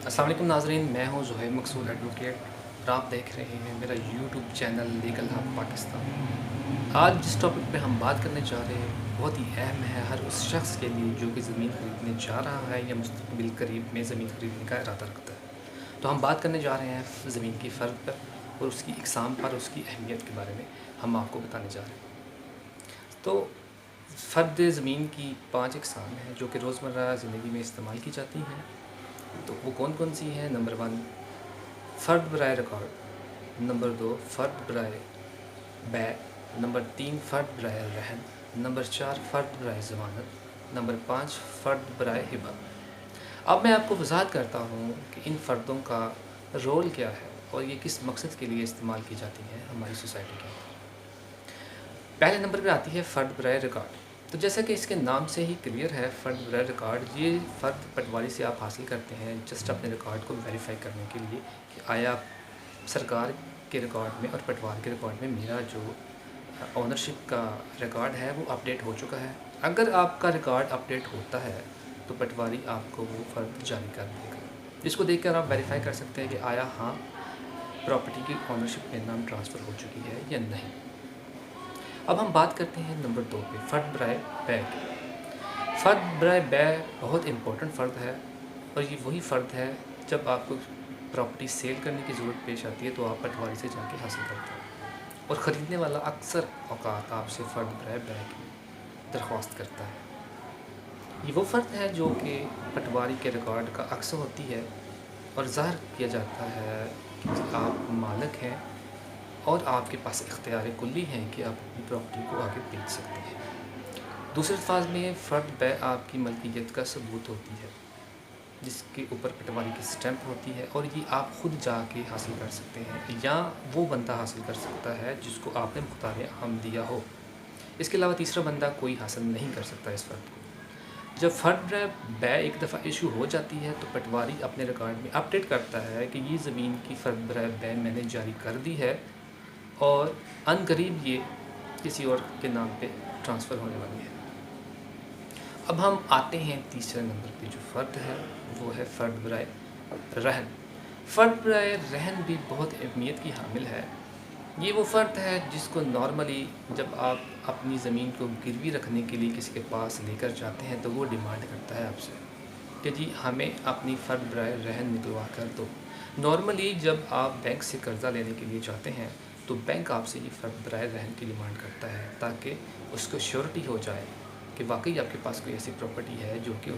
السلام علیکم ناظرین، میں ہوں زہیب مقصود ایڈوکیٹ اور آپ دیکھ رہے ہیں میرا YouTube channel legal hub Pakistan. آج جس ٹاپک پہ ہم بات کرنے جا رہے ہیں بہت ہی اہم ہے ہر اس شخص کے لیے جو کہ زمین خریدنے جا رہا ہے یا مستقبل قریب میں زمین خریدنے کا ارادہ رکھتا ہے۔ تو ہم بات کرنے جا رہے ہیں زمین کی فرد پر اور اس کی اقسام پر، اس کی اہمیت کے بارے میں ہم آپ کو بتانے جا رہے ہیں۔ تو فرد زمین کی 5 اقسام ہیں جو کہ روزمرہ زندگی میں استعمال کی جاتی ہیں۔ تو وہ کون کون سی ہیں؟ نمبر 1 فرد برائے ریکارڈ، نمبر 2 فرد برائے بیع، نمبر 3 فرد برائے رہن، نمبر 4 فرد برائے ضمانت، نمبر 5 فرد برائے ہبہ۔ اب میں آپ کو وضاحت کرتا ہوں کہ ان فردوں کا رول کیا ہے اور یہ کس مقصد کے لیے استعمال کی جاتی ہیں ہماری سوسائٹی کے اندر۔ پہلے نمبر پہ آتی ہے فرد برائے ریکارڈ۔ تو جیسا کہ اس کے نام سے ہی کلیئر ہے، فرد برائے ریکارڈ، یہ فرد پٹواری سے آپ حاصل کرتے ہیں جسٹ اپنے ریکارڈ کو ویریفائی کرنے کے لیے کہ آیا سرکار کے ریکارڈ میں اور پٹوار کے ریکارڈ میں میرا جو اونرشپ کا ریکارڈ ہے وہ اپڈیٹ ہو چکا ہے۔ اگر آپ کا ریکارڈ اپڈیٹ ہوتا ہے تو پٹواری آپ کو وہ فرد جاری کر دے گا، جس کو دیکھ کر آپ ویریفائی کر سکتے ہیں کہ آیا ہاں پراپرٹی کی اونرشپ میرے نام ٹرانسفر ہو چکی ہے یا نہیں۔ اب ہم بات کرتے ہیں نمبر 2 پہ، فرد برائے بیع کی۔ فرد برائے بیع بہت امپورٹنٹ فرد ہے اور یہ وہی فرد ہے جب آپ کو پراپرٹی سیل کرنے کی ضرورت پیش آتی ہے تو آپ پٹواری سے جا کے حاصل کرتے ہیں، اور خریدنے والا اکثر اوقات آپ سے فرد برائے بیع کی درخواست کرتا ہے۔ یہ وہ فرد ہے جو کہ پٹواری کے ریکارڈ کا عکس ہوتی ہے اور ظاہر کیا جاتا ہے کہ آپ مالک ہیں اور آپ کے پاس اختیار کلی ہیں کہ آپ اپنی پراپرٹی کو آگے بیچ سکتے ہیں۔ دوسرے الفاظ میں فرد بیع آپ کی ملکیت کا ثبوت ہوتی ہے جس کے اوپر پٹواری کی سٹیمپ ہوتی ہے، اور یہ آپ خود جا کے حاصل کر سکتے ہیں یا وہ بندہ حاصل کر سکتا ہے جس کو آپ نے مختار عام دیا ہو۔ اس کے علاوہ تیسرا بندہ کوئی حاصل نہیں کر سکتا اس فرد کو۔ جب فرد برائے بیع ایک دفعہ ایشو ہو جاتی ہے تو پٹواری اپنے ریکارڈ میں اپڈیٹ کرتا ہے کہ یہ زمین کی فرد برائے بیع میں نے جاری کر دی ہے اور عن قریب یہ کسی اور کے نام پہ ٹرانسفر ہونے والی ہے۔ اب ہم آتے ہیں تیسرے نمبر پہ، جو فرد ہے وہ ہے فرد برائے رہن۔ فرد برائے رہن بھی بہت اہمیت کی حامل ہے۔ یہ وہ فرد ہے جس کو نارملی جب آپ اپنی زمین کو گروی رکھنے کے لیے کسی کے پاس لے کر جاتے ہیں تو وہ ڈیمانڈ کرتا ہے آپ سے کہ جی ہمیں اپنی فرد برائے رہن نکلوا کر دو۔ نارملی جب آپ بینک سے قرضہ لینے کے لیے جاتے ہیں تو بینک آپ سے یہ فرد برائے رہن کی ڈیمانڈ کرتا ہے تاکہ اس کو شیورٹی ہو جائے کہ واقعی آپ کے پاس کوئی ایسی پراپرٹی ہے جو کہ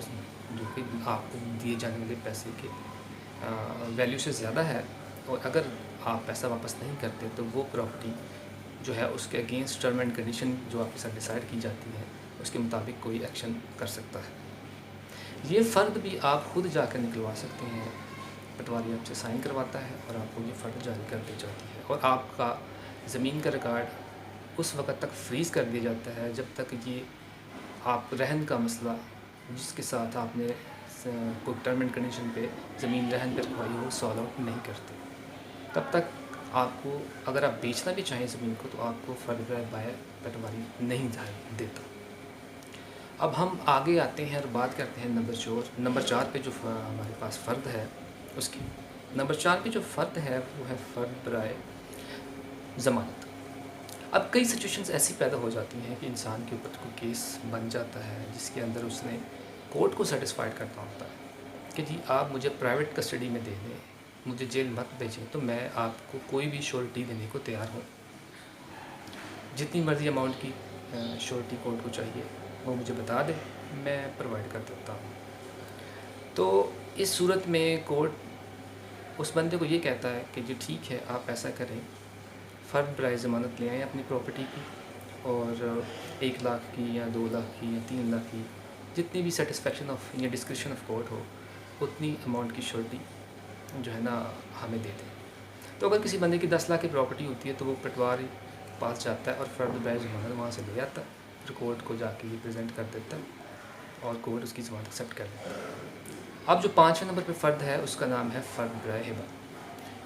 آپ کو دیے جانے والے پیسے کے ویلیو سے زیادہ ہے، اور اگر آپ پیسہ واپس نہیں کرتے تو وہ پراپرٹی جو ہے اس کے اگینسٹ ٹرم اینڈ کنڈیشن جو آپ کے ساتھ ڈیسائیڈ کی جاتی ہے اس کے مطابق کوئی ایکشن کر سکتا ہے۔ یہ فرد بھی آپ خود جا کر نکلوا سکتے ہیں، پٹواری آپ سے سائن کرواتا ہے اور آپ کو یہ فرد جاری کر دی جاتی ہے، اور آپ کا زمین کا ریکارڈ اس وقت تک فریز کر دیا جاتا ہے جب تک یہ آپ رہن کا مسئلہ جس کے ساتھ آپ نے کوئی ٹرم اینڈ کنڈیشن پہ زمین رہن پہ رکھوائی ہو سالو آؤٹ نہیں کرتے۔ تب تک آپ کو اگر آپ بیچنا بھی چاہیں زمین کو تو آپ کو فرد برائے بیع پٹواری نہیں دیتا۔ اب ہم آگے آتے ہیں اور بات کرتے ہیں نمبر 4 پہ جو ہمارے پاس فرد ہے اس کی۔ نمبر 4 پہ جو فرد ہے وہ ہے فرد برائے ضمانت۔ اب کئی سچویشنز ایسی پیدا ہو جاتی ہیں کہ انسان کے اوپر کوئی کیس بن جاتا ہے جس کے اندر اس نے کورٹ کو سیٹسفائیڈ کرنا ہوتا ہے کہ جی آپ مجھے پرائیویٹ کسٹڈی میں دے دیں، مجھے جیل مت بھیجیں، تو میں آپ کو کوئی بھی شورٹی دینے کو تیار ہوں، جتنی مرضی اماؤنٹ کی شورٹی کورٹ کو چاہیے وہ مجھے بتا دیں، میں پرووائڈ کر دیتا ہوں۔ تو اس صورت میں کورٹ اس بندے کو یہ کہتا ہے کہ جی ٹھیک ہے آپ ایسا کریں، فرد برائے ضمانت لے آئیں اپنی پراپرٹی کی، اور 1 لاکھ کی یا 2 لاکھ کی یا 3 لاکھ کی جتنی بھی سیٹسفیکشن آف یا ڈسکریشن آف کورٹ ہو اتنی اماؤنٹ کی شورٹی جو ہے نا ہمیں دے دیں۔ تو اگر کسی بندے کی 10 لاکھ کی پراپرٹی ہوتی ہے تو وہ پٹواری کے پاس جاتا ہے اور فرد برائے ضمانت وہاں سے لے آتا ہے، پھر کورٹ کو جا کے یہ پریزنٹ کر دیتا ہے اور کورٹ اس کی ضمانت ایکسیپٹ کر لیتا ہے۔ اب جو 5ویں نمبر پہ فرد ہے اس کا نام ہے فرد برائے ہبہ۔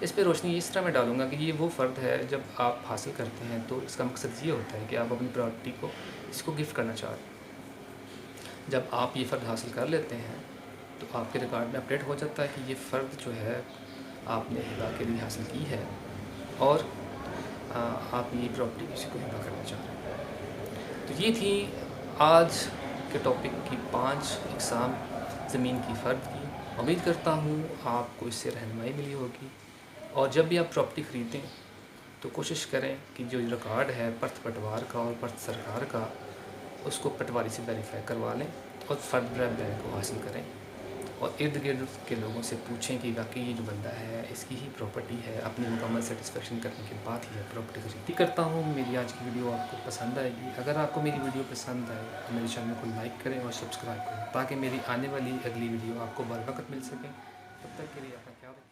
اس پہ روشنی اس طرح میں ڈالوں گا کہ یہ وہ فرد ہے جب آپ حاصل کرتے ہیں تو اس کا مقصد یہ ہوتا ہے کہ آپ اپنی پراپرٹی کو اس کو گفٹ کرنا چاہ رہے ہیں۔ جب آپ یہ فرد حاصل کر لیتے ہیں تو آپ کے ریکارڈ میں اپڈیٹ ہو جاتا ہے کہ یہ فرد جو ہے آپ نے ہبا کے لیے حاصل کی ہے اور آپ یہ پراپرٹی کسی کو ہبا کرنا چاہ رہے ہیں۔ تو یہ تھی آج کے ٹاپک کی 5 اقسام زمین کی فرد کی۔ امید کرتا ہوں آپ کو اس سے رہنمائی ملی ہوگی، اور جب بھی آپ پراپرٹی خریدیں تو کوشش کریں کہ جو ریکارڈ ہے پرت پٹوار کا اور پرت سرکار کا، اس کو پٹواری سے ویریفائی کروا لیں اور فرد برائے بینک کو حاصل کریں، اور ارد گرد کے لوگوں سے پوچھیں کہ واقعی یہ جو بندہ ہے اس کی ہی پراپرٹی ہے، اپنی مکمل سیٹسفیکشن کرنے کے بعد ہی پراپرٹی خریدی۔ کرتا ہوں میری آج کی ویڈیو آپ کو پسند آئے گی۔ اگر آپ کو میری ویڈیو پسند آئے تو میرے چینل کو لائک کریں اور سبسکرائب کریں، تاکہ میری آنے والی اگلی ویڈیو آپ کو بر وقت مل سکیں۔ تب تک کے لیے اپنا خیال رکھیں۔